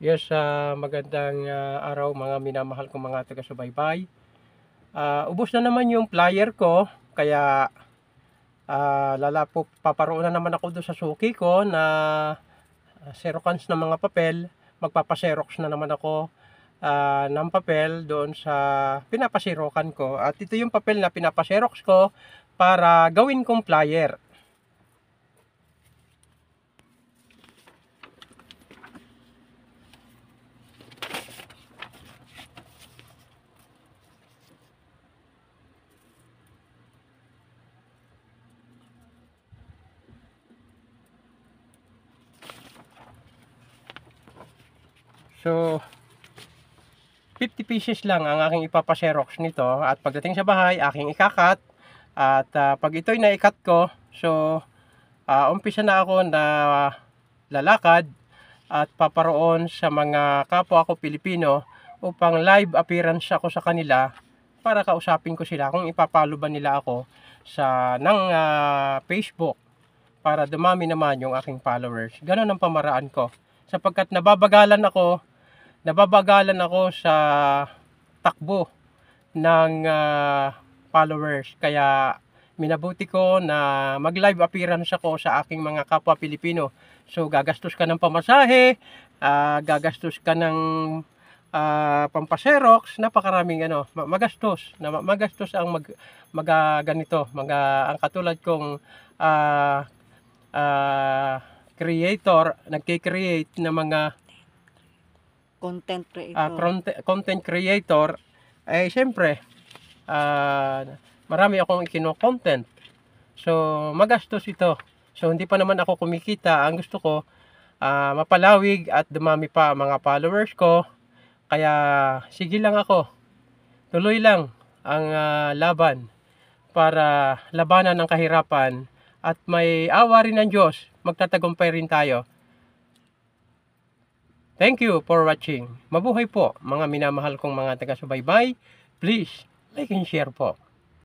Yes, magandang araw mga minamahal kong mga taga-subaybay. Ubos na naman yung flyer ko, kaya paparoon na naman ako doon sa suki ko na xerocans ng mga papel. Magpapaserox na naman ako ng papel doon sa pinapaserokan ko. At ito yung papel na pinapaserox ko para gawin kong flyer. So, 50 pieces lang ang aking ipapaserox nito, at pagdating sa bahay, aking ikakat. At pag ito'y naikat ko, so umpisa na ako na lalakad at paparoon sa mga kapwa ko Pilipino upang live appearance ako sa kanila para kausapin ko sila kung ipapalo ba nila ako ng Facebook para dumami naman yung aking followers. Ganon ang pamaraan ko, sapagkat nababagalan ako sa takbo ng followers. Kaya minabuti ko na mag live appearance ako sa aking mga kapwa Pilipino. So gagastos ka ng pamasahe, gagastos ka ng pampaserox, napakaraming magastos ang ang katulad kong creator, nagki-create ng mga content creator. Siyempre marami akong ikino-content, so magastos ito. So hindi pa naman ako kumikita. Ang gusto ko mapalawig at dumami pa mga followers ko. Kaya sige lang ako, tuloy lang ang laban para labanan ang kahirapan, at may awa rin ng Diyos, magtatagumpay rin tayo. Thank you for watching. Mabuhay po mga minamahal kong mga taga-subaybay. Please like and share po.